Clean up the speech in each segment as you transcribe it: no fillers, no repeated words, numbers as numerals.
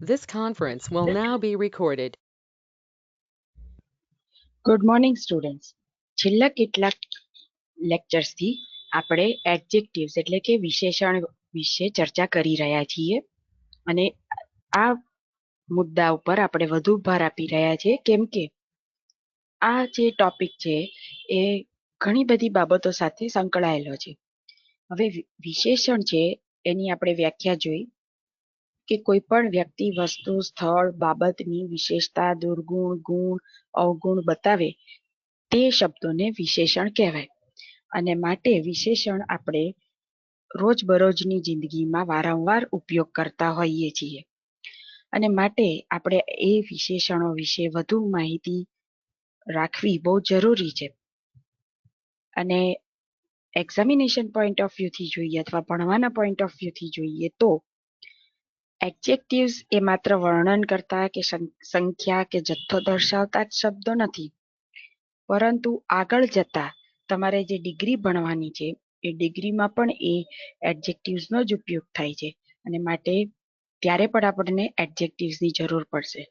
This conference will now be recorded. Good morning students. છેલ્લા કેટલાક લેક્ચર્સથી આપણે એડજેક્ટિવ્સ એટલે કે વિશેષણ વિશે ચર્ચા કરી રહ્યા છીએ અને આ મુદ્દા ઉપર આપણે વધુ ભાર આપી રહ્યા છીએ કેમ કે આ જે ટોપિક છે એ ઘણી બધી બાબતો સાથે સંકળાયેલો છે. હવે વિશેષણ છે એની આપણે વ્યાખ્યા જોઈ કે કોઈ પણ વ્યક્તિ, વસ્તુ, સ્થળ, બાબતની વિશેષતા, દુર્ગુણ, ગુણ, અવગુણ બતાવે તે શબ્દોને વિશેષણ કહેવાય. અને માટે વિશેષણ આપણે રોજબરોજની જિંદગીમાં વારંવાર ઉપયોગ કરતા હોઈએ છીએ અને માટે આપણે એ વિશેષણો વિશે વધુ માહિતી રાખવી બહુ જરૂરી છે. અને એક્ઝામિનેશન પોઈન્ટ ઓફ વ્યૂથી જોઈએ અથવા ભણવાના પોઈન્ટ ઓફ વ્યૂથી જોઈએ તો એડજેક્ટિવ્સ એ માત્ર વર્ણન કરતા કે સંખ્યા કે જથ્થો દર્શાવતા જ શબ્દો નથી, પરંતુ આગળ જતા તમારે જે ડિગ્રી ભણવાની છે એ ડિગ્રીમાં પણ એ એડજેક્ટિવ્સનો જ ઉપયોગ થાય છે અને માટે ત્યારે પણ આપણને એડજેક્ટિવ્સની જરૂર પડશે.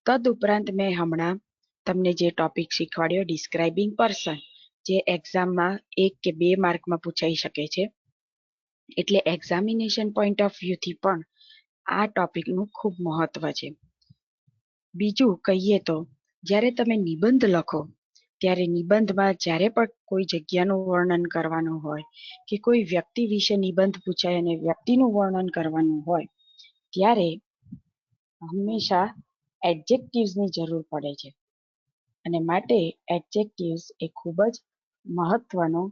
તદુપરાંત મેં હમણાં તમને જે ટોપિક શીખવાડ્યો ડિસ્ક્રાઇબિંગ પર્સન, જે એક્ઝામમાં 1 કે 2 માર્કમાં પૂછાઈ શકે છે, એટલે એક્ઝામિનેશન પોઈન્ટ ઓફ વ્યૂથી પણ આ ટોપિકનું ખૂબ મહત્વ છે. બીજું કહીએ તો જ્યારે તમે નિબંધ લખો ત્યારે નિબંધમાં જ્યારે પણ કોઈ જગ્યાનું વર્ણન કરવાનું હોય કે કોઈ વ્યક્તિ વિશે નિબંધ પૂછાય અને વ્યક્તિનું વર્ણન કરવાનું હોય ત્યારે હંમેશા એડજેક્ટિવ્સની જરૂર પડે છે અને માટે એડજેક્ટિવ્સ એ ખૂબ જ મહત્વનો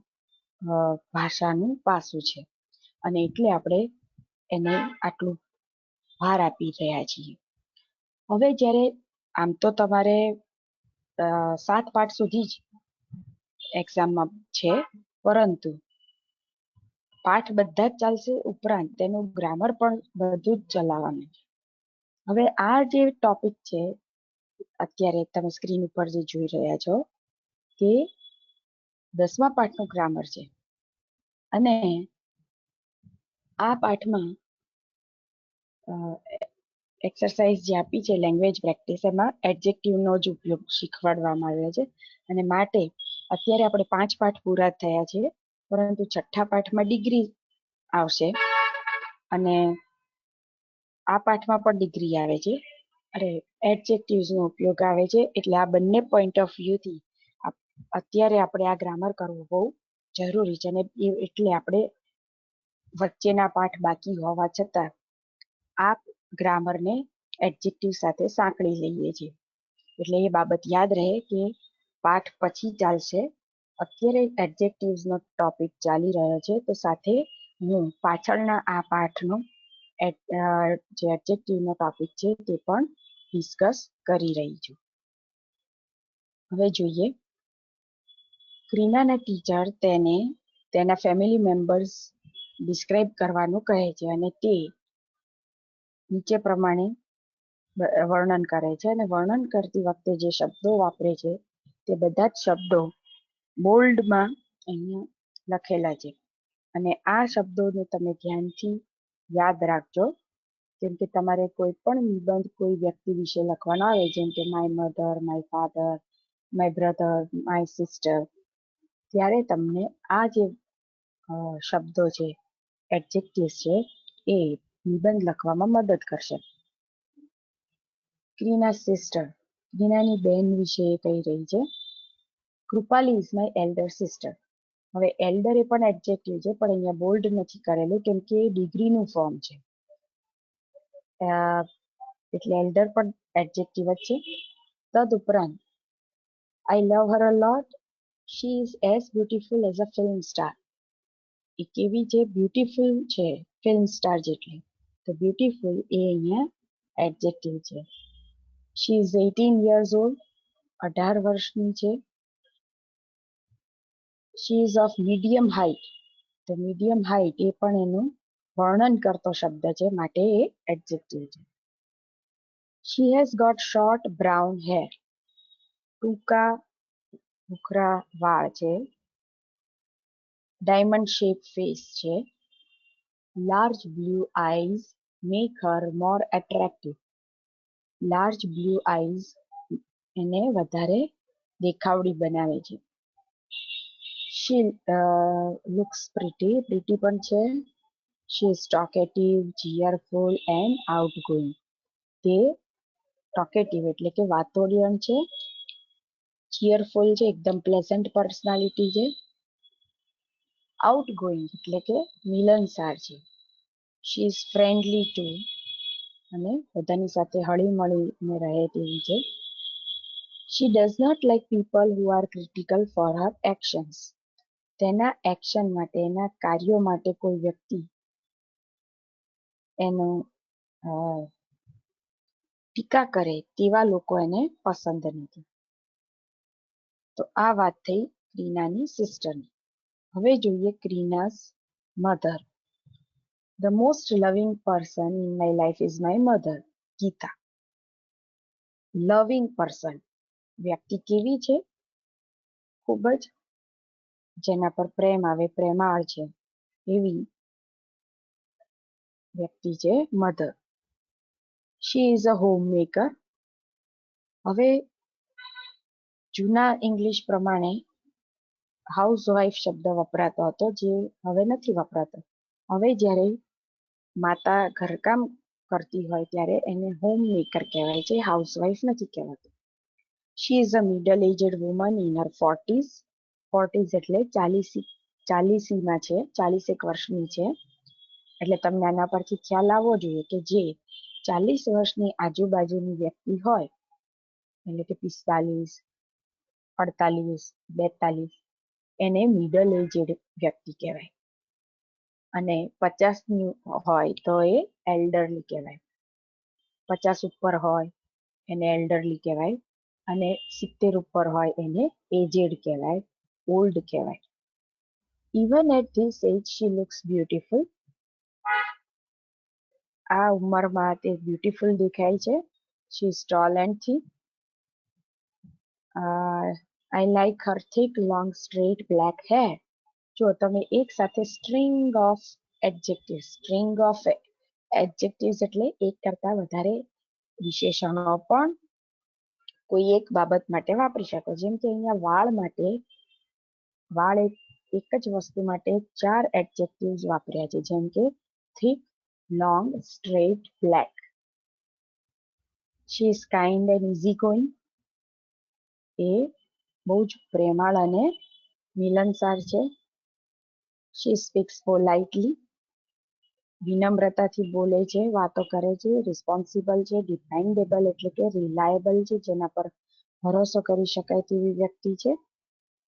ભાષાનું પાસું છે અને એટલે આપણે એને આટલું ભાર આપી રહ્યા છીએ. હવે જ્યારે આમ તો તમારે 7 પાઠ સુધી જ એક્ઝામમાં છે, પરંતુ પાઠ બધા જ ચાલશે, ઉપરાંત તેનું ગ્રામર પણ બધું જ ચલાવવાનું છે. હવે આ જે ટોપિક છે અત્યારે તમે સ્ક્રીન ઉપર જે જોઈ રહ્યા છો તે 10મા પાઠનું ગ્રામર છે અને આ પાઠમાં એક્સરસાઇઝ જે આપી છે લેંગ્વેજ પ્રેક્ટિસ, એમાં એડજેક્ટિવનો જ ઉપયોગ શીખવાડવામાં આવ્યો છે અને માટે અત્યારે આપણે 5 પાઠ પૂરા થયા છે, પરંતુ 6થા પાઠમાં ડિગ્રી આવશે અને આ પાઠમાં પણ ડિગ્રી આવે છે અને એડજેક્ટિવ્સનો ઉપયોગ આવે છે. એટલે આ બંને પોઈન્ટ ઓફ વ્યૂથી અત્યારે આપણે આ ગ્રામર કરવું બહુ જરૂરી છે અને એટલે આપણે વચ્ચેના પાઠ બાકી હોવા છતાં આ ગ્રામરને એડજેક્ટિવ સાથે સાંકળી લઈએ છીએ. એટલે એ બાબત યાદ રહે કે પાઠ પછી ચાલશે, અત્યારે એડજેક્ટિવ્સનો ટોપિક ચાલી રહ્યો છે, તો સાથે હું પાછળના આ પાઠનો જે એડજેક્ટિવનો ટોપિક છે તે પણ ડિસ્કસ કરી રહી છું. હવે જોઈએ, ક્રિનાના ટીચર તેને તેના ફેમિલી મેમ્બર્સ ડિસ્ક્રાઇબ કરવાનું કહે છે અને તે નીચે પ્રમાણે વર્ણન કરે છે અને વર્ણન કરતી વખતે જે શબ્દો વાપરે છે તે બધા જ શબ્દો બોલ્ડમાં અહીંયા લખેલા છે અને આ શબ્દોને તમે ધ્યાનથી યાદ રાખજો, કેમ કે તમારે કોઈ પણ નિબંધ કોઈ વ્યક્તિ વિશે લખવાનો આવે, જેમ કે my mother, my father, my brother, my sister, ત્યારે તમને આ જે શબ્દો છે, એડજેક્ટિવ્સ છે, એ નિબંધ લખવામાં મદદ કરશે. ક્રીના સિસ્ટર, ક્રીનાની બહેન વિશે કહી રહી છે. Krupali is my elder sister. હવે એલ્ડર એ પણ એડજેક્ટિવ છે, પણ અહીંયા બોલ્ડ નથી કરેલું કેમ કે ડિગ્રીનું ફોર્મ છે, એટલે એલ્ડર પણ એડજેક્ટિવ જ છે. તદુપરાંત I love her a lot, she is as beautiful as a film star. એ કેવી છે? બ્યુટીફુલ છે, ફિલ્મ સ્ટાર જેટલી. તો બ્યુટીફુલ એ અહીંયા એડજેક્ટિવ છે. શી ઇઝ 18 years old, 18 વર્ષની છે. She is of medium height, તો મીડિયમ હાઇટ એ પણ એનું વર્ણન કરતો શબ્દ છે, માટે એ એડજેક્ટિવ છે. She has got short brown hair, ટૂંકા ભૂખરા વાળ છે. ડાયમંડ શેપ ફેસ છે. Large blue eyes make her more attractive, large blue eyes એને વધારે દેખાવડી બનાવે છે. શી લુક્સ પ્રીટી પણ છે. She is talkative, cheerful and outgoing. તે ટોકેટિવ એટલે કે વાતોડિયણ છે, ચીયરફુલ છે, એકદમ પ્લેઝન્ટ પર્સનાલિટી છે, આઉટગોઈંગ એટલે કે મિલનસાર છે. શી ઇઝ ફ્રેન્ડલી ટુ અને બધાની સાથે હળી મળીને રહે તેવી છે. She does not like people who are critical for her actions. તેના એક્શન માટે, એના કાર્યો માટે કોઈ વ્યક્તિ એનો ટીકા કરે તેવા લોકો એને પસંદ નથી. તો આ વાત થઈ ક્રીનાની સિસ્ટરની. હવે જોઈએ ક્રીનાસ mother. The most loving person in my life is my mother, Gita. Loving person વ્યક્તિ કેવી છે? ખૂબ જ જેના પર પ્રેમ આવે, પ્રેમાળ છે એવી વ્યક્તિ છે mother. She is a homemaker. હવે જૂના ઇંગ્લિશ પ્રમાણે હાઉસવાઇફ શબ્દ વપરાતો હતો, જે હવે નથી વપરાતો. હવે જ્યારે માતા ઘરકામ કરતી હોય ત્યારે એને હોમ મેકર કહેવાય છે, હાઉસવાઇફ નથી કહેવાતું. She is a middle aged woman in her 40s. 40s એટલે 40માં છે, 41 વર્ષની છે. એટલે તમને આના પરથી ખ્યાલ આવવો જોઈએ કે જે 40 વર્ષની આજુબાજુની વ્યક્તિ હોય, એટલે કે 45, 48, 42, એને મિડલ એજડ વ્યક્તિ કહેવાય. અને 50ની હોય તો એ એલ્ડરલી કહેવાય. 50 ઉપર હોય એને એલ્ડરલી કહેવાય, અને 70 ઉપર હોય એને એજેડ કહેવાય, ઓલ્ડ કહેવાય. Even at this age she looks beautiful. આ ઉંમરમાં તે બ્યુટીફુલ દેખાય છે. She is tall and thin. I like her thick, long, straight black hair. જો તમે એક સાથે સ્ટ્રિંગ ઓફ એડજેક્ટિવ્સ એટલે એક કરતા વધારે વિશેષણો પણ કોઈ એક બાબત માટે વાપરી શકો. જેમ કે અહીંયા વાળ માટે, વાળ એક જ વસ્તુ માટે 4 એડજેક્ટિવ્સ વાપર્યા છે, જેમ કે thick, long, straight, black. She is kind and easygoing. એ બહુ જ પ્રેમાળ અને મિલનસાર છે. She speaks politely. વિનમ્રતાથી બોલે છે, વાતો કરે છે. રિસ્પોન્સિબલ છે, ડિપેન્ડેબલ એટલે કે રિલાયેબલ છે, જેના પર ભરોસો કરી શકાય તેવી વ્યક્તિ છે.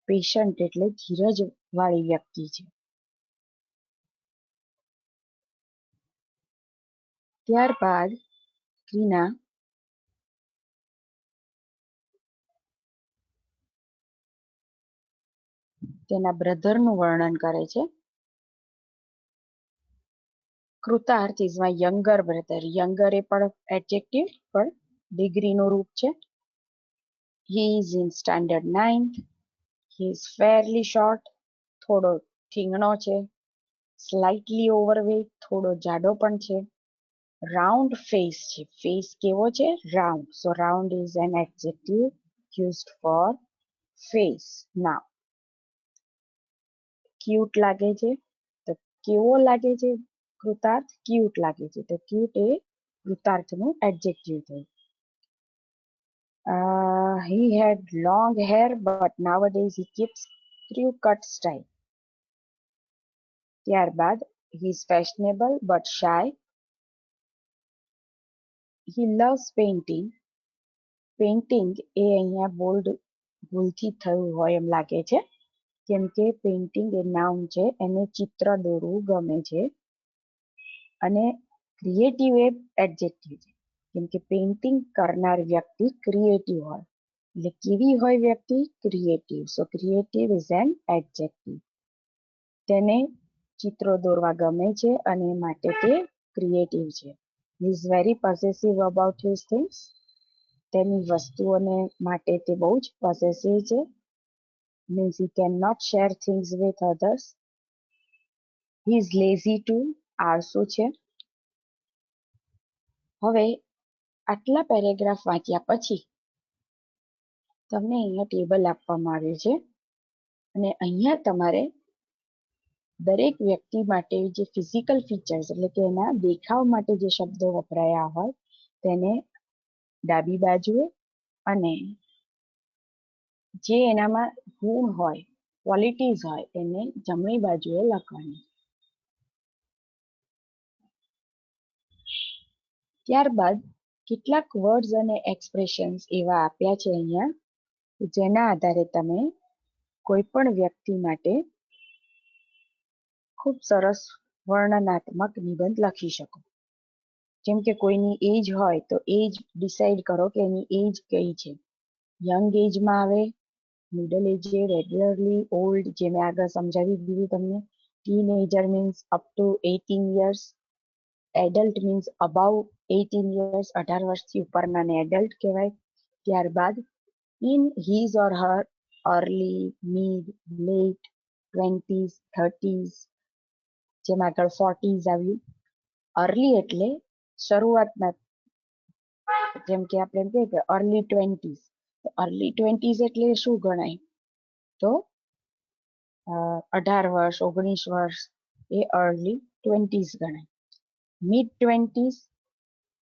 પેશન્ટ એટલે ધીરજ વાળી વ્યક્તિ છે. ત્યારબાદ ક્રીના તેના બ્રધરનું વર્ણન કરે છે. Krutarth is my younger brother. Younger એ પણ એડજેક્ટિવ, પણ ડિગ્રીનું રૂપ છે. He is in standard 9th. He is fairly short. થોડો ઠીંગણો છે. Slightly overweight. થોડો જાડો પણ છે. Round face છે. ફેસ કેવો છે? Round. So round is an adjective used for face. Now cute લાગે છે. તો કેવો લાગે છે કૃતાર્થ? ક્યુટ લાગે છે. તો ક્યુટ એ કૃતાર્થનું એડજેક્ટિવ થયું. He had long hair, but nowadays he keeps crew cut style. ત્યારબાદ he is fashionable but shy. He loves painting. Painting એ અહીંયા બોલ્ડ ભૂલથી થયું હોય એમ લાગે છે, કેમ કે પેઇન્ટિંગ એ નાઉન છે, એને ચિત્ર દોરવું ગમે છે. અને ક્રિએટિવ એ એડજેક્ટિવ છે, કેમ કે પેઇન્ટિંગ કરનાર વ્યક્તિ ક્રિએટિવ હોય. એટલે કેવી હોય વ્યક્તિ? Creative. So creative is an adjective. તેને ચિત્રો દોરવા ગમે છે અને માટે તે ક્રિએટિવ છે. He is very possessive about his things. તેની વસ્તુઓને માટે તે બહુ જ પોસેસિવ છે. Means he cannot share things with others. He is lazy too. આળસુ છે. હવે આટલા પેરેગ્રાફ વાંચ્યા પછી તમને અહીંયા ટેબલ આપવામાં આવ્યું છે અને અહીંયા તમારે દરેક વ્યક્તિ માટે જે ફિઝિકલ ફીચર્સ એટલે કે એના દેખાવ માટે જે શબ્દો વપરાયા હોય તેને ડાબી બાજુએ અને જે એનામાં ગુણ હોય ક્વોલિટીઝ હોય એને જમણી બાજુએ લખવાની. ત્યારબાદ કેટલાક વર્ડ્સ અને એક્સપ્રેશન્સ એવા આપ્યા છે અહીંયા જેના આધારે તમે કોઈ પણ વ્યક્તિ માટે ખૂબ સરસ વર્ણનાત્મક નિબંધ લખી શકો. જેમ કે કોઈની એજ હોય તો એજ ડિસાઈડ કરો કે એની એજ કઈ છે. યંગ એજમાં આવે, મિડલ એજ, રેગ્યુલરલી, ઓલ્ડ, જે મેં આગળ સમજાવી દીધું તમને. Teenager means up to 18 years, adult means above 18 years, 18 વર્ષથી ઉપરનાને એડલ્ટ કહેવાય. ત્યારબાદ in his or her early, mid, late, 20s, 30s, જેમાં આગળ 40s આવ્યું. અર્લી એટલે શરૂઆતના, જેમ કે આપણે એમ કહીએ કે અર્લી 20s. અર્લી 20s એટલે શું ગણાય? તો 18 વર્ષ, 19 વર્ષ એ અર્લી 20s ગણાય. મિડ 20s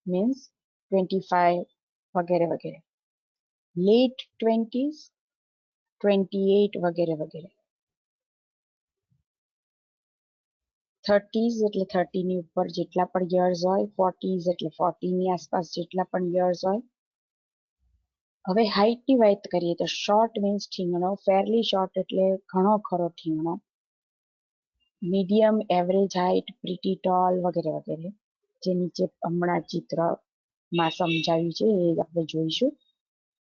મીન્સ 25 વગેરે વગેરે. લેટ 20s 28 વગેરે વગેરે. 30s એટલે 30 ની ઉપર જેટલા પણ યર્સ હોય. 40s એટલે 40 ની આસપાસ જેટલા પણ યર્સ હોય. હવે હાઈટની વાત કરીએ તો શોર્ટ મીન્સ ઠીંગણો, ફેરલી શોર્ટ એટલે ઘણો ખરો ઠીંગણો, medium, average height, pretty tall વગેરે વગેરે. જે નીચે હમણાં ચિત્રમાં સમજાવ્યું છે એ આપણે જોઈશું.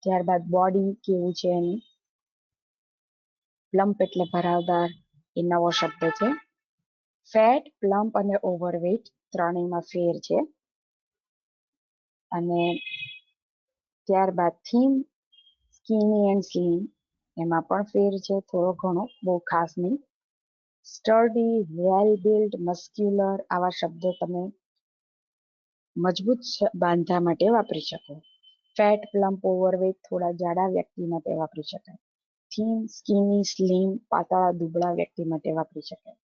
ત્યારબાદ બોડી કેવું છે એનું. પ્લમ્પ એટલે ભરાવદાર, એ નવો શબ્દ છે. ફેટ, પ્લમ્પ અને ઓવરવેટ ત્રણેયમાં ફેર છે. અને ત્યારબાદ થીમ, સ્કીની એન્ડ સ્લીમ, એમાં પણ ફેર છે થોડો ઘણો, બહુ ખાસ નહીં. સ્ટર્ડી, વેલ બિલ્ડ, મસ્ક્યુલર આવા શબ્દો તમે મજબૂત બાંધા માટે વાપરી શકો. ફેટ, પ્લમ્પ, ઓવરવેટ થોડા જાડા વ્યક્તિ માટે વાપરી શકાય. થીમ, સ્કીની, સ્લીમ પાતળા દુબળા વ્યક્તિ માટે વાપરી શકાય.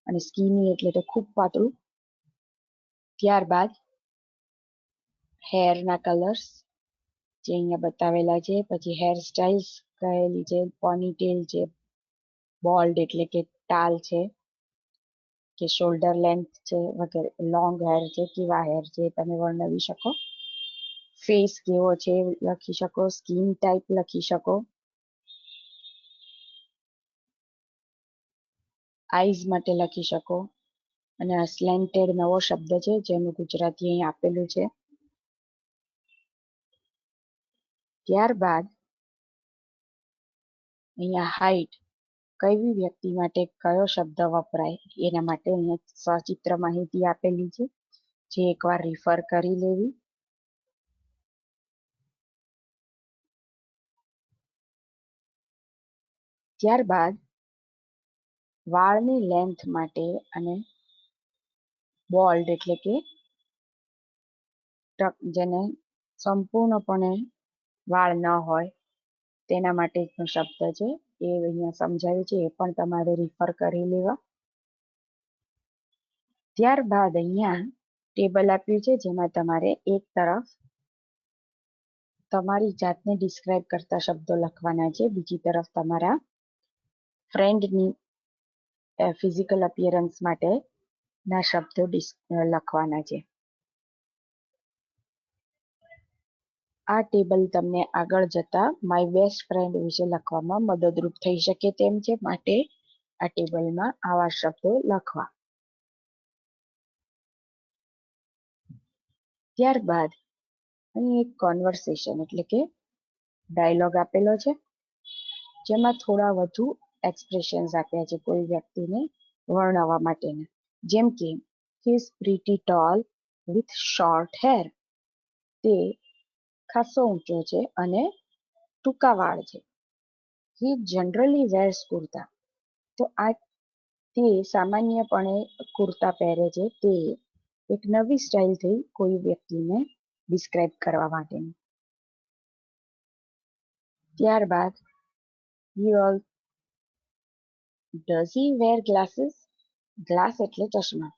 અને સ્કીની એટલે તો ખૂબ પાતળું. ત્યારબાદ હેરના કલર્સ જે અહીંયા બતાવેલા છે. પછી હેર સ્ટાઇલ્સ કહેલી છે. પોનીટેલ છે, બોલ્ડ એટલે કે ટાલ છે, કે શોલ્ડર લેન્થ છે વગેરે. લોંગ હેર છે, કેવા હેર છે તમે વર્ણવી શકો. ફેસ કેવો છે લખી શકો. સ્કિન ટાઈપ લખી શકો. આઈઝ માટે લખી શકો. અને સ્લેન્ટેડ નવો શબ્દ છે જેનું ગુજરાતી અહીં આપેલું છે. ત્યારબાદ અહીંયા હાઈટ, કઈ વ્યક્તિ માટે કયો શબ્દ વપરાય એના માટે અહીંયા સચિત્ર માહિતી આપેલી છે, જે એકવાર રિફર કરી લેવી. ત્યારબાદ વાળની લેન્થ માટે અને બોલ્ડ એટલે કે જેને સંપૂર્ણપણે વાળ ન હોય તેના માટેનો શબ્દ છે એ અહીંયા સમજાવ્યું છે, એ પણ તમારે રિફર કરી લેવા. ત્યારબાદ અહીંયા ટેબલ આપ્યું છે જેમાં તમારે એક તરફ તમારી જાતને ડિસ્ક્રાઇબ કરતા શબ્દો લખવાના છે, બીજી તરફ તમારા ફ્રેન્ડની ફિઝિકલ અપિયરન્સ માટે ના શબ્દો લખવાના છે. આ ટેબલ તમને આગળ જતા માય બેસ્ટ ફ્રેન્ડ વિશે લખવામાં મદદરૂપ થઈ શકે તેમ છે, માટે આ ટેબલમાં આવા શબ્દો લખવા. ત્યારબાદ અહીં એક કોન્વર્સેશન એટલે કે ડાયલોગ આપેલો છે, જેમાં થોડા વધુ એક્સપ્રેશન્સ આપ્યા છે કોઈ વ્યક્તિને વર્ણવવા માટેના. જેમ કે he is pretty tall with short hair, તે ખાસો ઊંચો છે અને ટૂંકા વાળ છે. હી જનરલી વેર્સ કુર્તા, તો આ તે સામાન્યપણે કુર્તા પહેરે છે. તે એક નવી સ્ટાઇલથી કોઈ વ્યક્તિને ડિસ્ક્રાઇબ કરવા માટેની. ત્યારબાદ does he wear glasses? Glass એટલે ચશ્મા.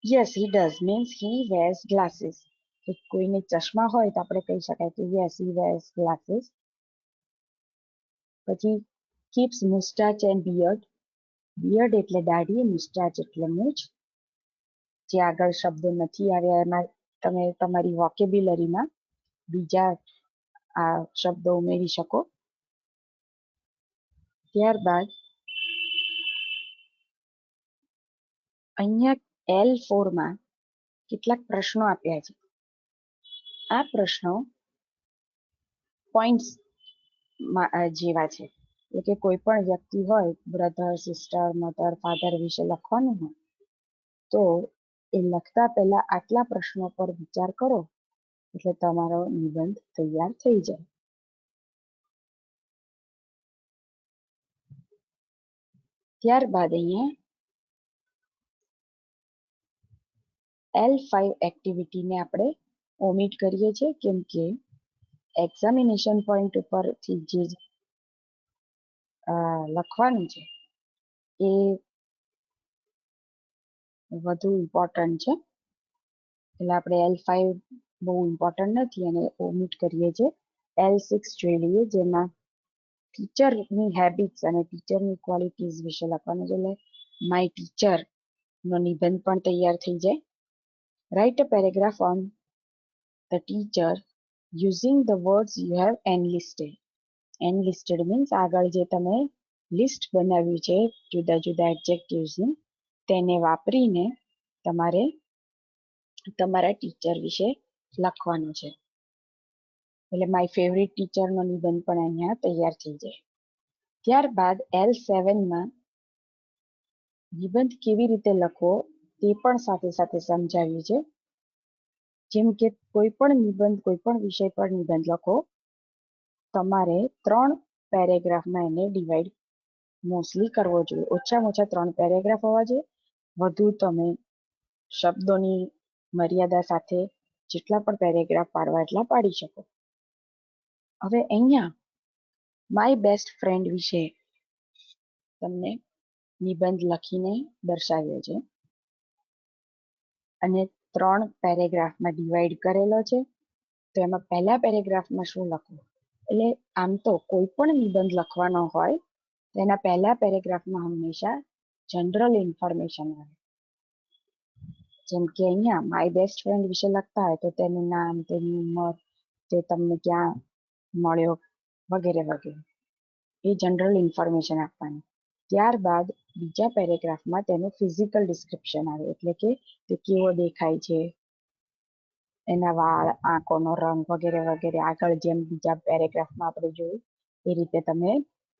yes he does means he wears glasses. તો કોઈને ચશ્મા હોય તો આપણે કહી શકાય કે yes he wears glasses. પછી keeps mustache and beard. beard એટલે દાઢી, mustache એટલે મૂછ. જે આગળ શબ્દો નથી આવ્યા એમાં તમે તમારી વોકેબ્યુલરીમાં બીજા આ શબ્દો ઉમેરી શકો. ત્યારબાદ અહીંયા L4 માં કેટલાક પ્રશ્નો આપ્યા છે. આ પ્રશ્નો પોઈન્ટ્સ જેવા છે. એટલે કે કોઈ પણ વ્યક્તિ હોય, બ્રધર, સિસ્ટર, મધર, ફાધર વિશે લખવાનું હોય તો એ લખતા પહેલા આટલા પ્રશ્નો પર વિચાર કરો એટલે તમારો નિબંધ તૈયાર થઈ જાય. ત્યારબાદ અહીંયા L5 એક્ટિવિટીને આપણે ઓમિટ કરીએ છીએ કેમ કે એક્ઝામિનેશન પોઈન્ટ ઉપરથી જે લખવાનું છે એ વધુ ઇમ્પોર્ટન્ટ છે. એટલે આપણે L5 બહુ ઇમ્પોર્ટન્ટ નથી અને ઓમિટ કરીએ છીએ. L6 જોઈ લઈએ જેમાં ટીચરની હેબિટ્સ અને ટીચરની ક્વોલિટીઝ વિશે લખવાનું છે. એટલે માય ટીચર નો નિબંધ પણ તૈયાર થઈ જાય. Write a paragraph on the teacher using the words you have enlisted. Enlisted means આગળ જે તમે લિસ્ટ બનાવ્યું છે જુદા જુદા એડજેક્ટિવ્સનું તેને વાપરીને તમારે તમારા ટીચર વિશે લખવાનું છે. એટલે માય ફેવરિટ ટીચરનો નિબંધ પણ અહીંયા તૈયાર થઈ જાય. ત્યારબાદ L7માં નિબંધ કેવી રીતે લખવો તે પણ સાથે સાથે સમજાવ્યું છે. જેમ કે કોઈ પણ નિબંધ, કોઈ પણ વિષય પર નિબંધ લખો, તમારે 3 પેરેગ્રાફમાં એને ડિવાઈડ મોસ્ટલી કરવો જોઈએ. ઓછામાં ઓછા 3 પેરેગ્રાફ હોવા જોઈએ. વધુ તમે શબ્દોની મર્યાદા સાથે જેટલા પણ પેરેગ્રાફ પાડવા એટલા પાડી શકો. હવે અહીંયા માય બેસ્ટ ફ્રેન્ડ વિશે તમને નિબંધ લખીને દર્શાવ્યો છે અને 3 પેરેગ્રાફમાં ડિવાઈડ કરેલો છે. તો એમાં પહેલા પેરેગ્રાફમાં શું લખવું? એટલે આમ તો કોઈ પણ નિબંધ લખવાનો હોય તેના પહેલા પેરેગ્રાફમાં હંમેશા જનરલ ઇન્ફોર્મેશન આવે. જેમ કે અહીંયા માય બેસ્ટ ફ્રેન્ડ વિશે લખતા હોય તો તેનું નામ, તેની ઉંમર, તે તમને ક્યાં મળ્યો વગેરે વગેરે, એ જનરલ ઇન્ફોર્મેશન આપવાની. ત્યારબાદ બીજા પેરેગ્રાફમાં તેનું ફિઝિકલ ડિસ્ક્રિપ્શન આવે. એટલે કે તે કેવો દેખાય છે, એના વાળ, આંખોનો રંગ વગેરે વગેરે. આગળ જેમ બીજા પેરેગ્રાફમાં આપણે જોયું એ રીતે તમે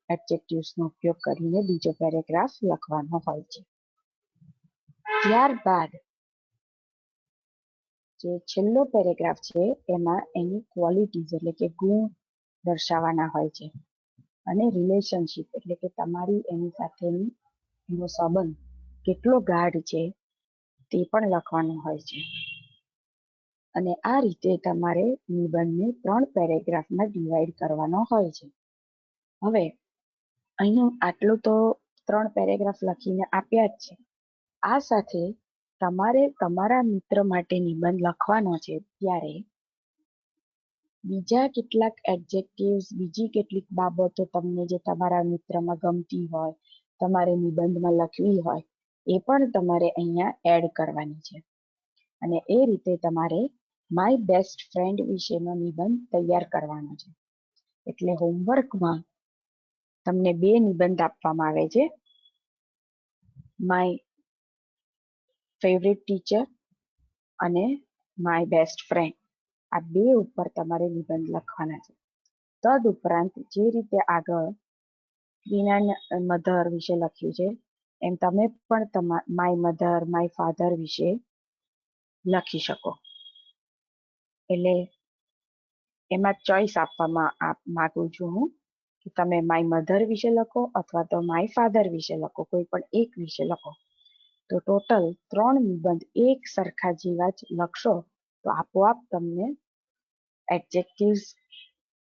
એડજેક્ટિવ્સનો ઉપયોગ કરીને બીજો પેરેગ્રાફ લખવાનો હોય છે. ત્યારબાદ જે છેલ્લો પેરેગ્રાફ છે એમાં એની ક્વોલિટીઝ એટલે કે ગુણ દર્શાવવાના હોય છે અને રિલેશનશિપ એટલે કે તમારી એની સાથેની એનો સંબંધ કેટલો ગાઢ છે તે પણ લખવાનું હોય છે. અને આ રીતે તમારે નિબંધને 3 પેરેગ્રાફમાં ડિવાઈડ કરવાનો હોય છે. હવે અહીં આટલું તો 3 પેરેગ્રાફ લખીને આપ્યા જ છે. આ સાથે તમારે તમારા મિત્ર માટે નિબંધ લખવાનો છે ત્યારે બીજા કેટલાક એડજેક્ટિવ્સ, બીજી કેટલીક બાબતો તમને જે તમારા મિત્રમાં ગમતી હોય, તમારે નિબંધમાં લખવી હોય એ પણ તમારે અહીંયા એડ કરવાની છે. અને એ રીતે તમારે માય બેસ્ટ ફ્રેન્ડ વિશેનો નિબંધ તૈયાર કરવાનો છે. એટલે હોમવર્કમાં તમને 2 નિબંધ આપવામાં આવે છે. માય ફેવરિટ ટીચર અને માય બેસ્ટ ફ્રેન્ડ. આ 2 ઉપર તમારે નિબંધ લખવાના છે. તદ ઉપરાંત જે રીતે આગળ રીના મધર વિશે લખ્યું છે એમ તમે પણ માય મધર, માય ફાધર વિશે લખી શકો. એટલે એમાં ચોઈસ આપવામાં માંગુ છું હું કે તમે માય મધર વિશે લખો અથવા તો માય ફાધર વિશે લખો, કોઈ પણ એક વિશે લખો. તો ટોટલ 3 નિબંધ એક સરખા જેવા જ લખશો તો આપોઆપ તમને એડજેક્ટિવ્સ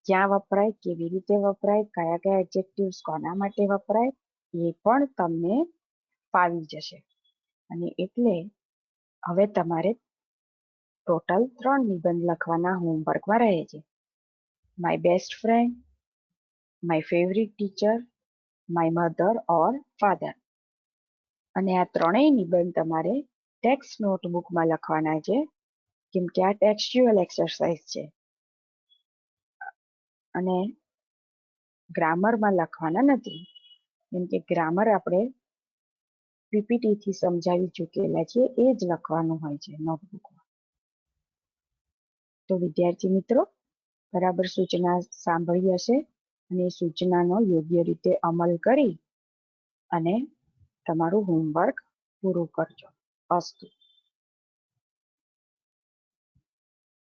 ક્યાં વપરાય, કેવી રીતે વપરાય, કયા કયા એડજેક્ટિવ્સ કોના માટે વપરાય એ પણ તમને ફાવી જશે. અને એટલે હવે તમારે ટોટલ 3 નિબંધ લખવાના હોમવર્કમાં રહે છે. My best friend, my favourite teacher, my mother or father. અને આ ત્રણેય નિબંધ તમારે ટેક્સ્ટ નોટબુકમાં લખવાના છે, કેમ કે આ ટેક્સ્ચ્યુઅલ એક્સરસાઇઝ છે. અને ગ્રામરમાં લખવાના નથી, કેમ કે ગ્રામર આપણે પીપીટી થી સમજાવી ચૂકેલા છીએ, એ જ લખવાનું હોય છે નોટબુકમાં. તો વિદ્યાર્થી મિત્રો, બરાબર સૂચના સાંભળી હશે અને એ સૂચનાનો યોગ્ય રીતે અમલ કરી અને તમારું હોમવર્ક પૂરું કરજો. અસ્તુ.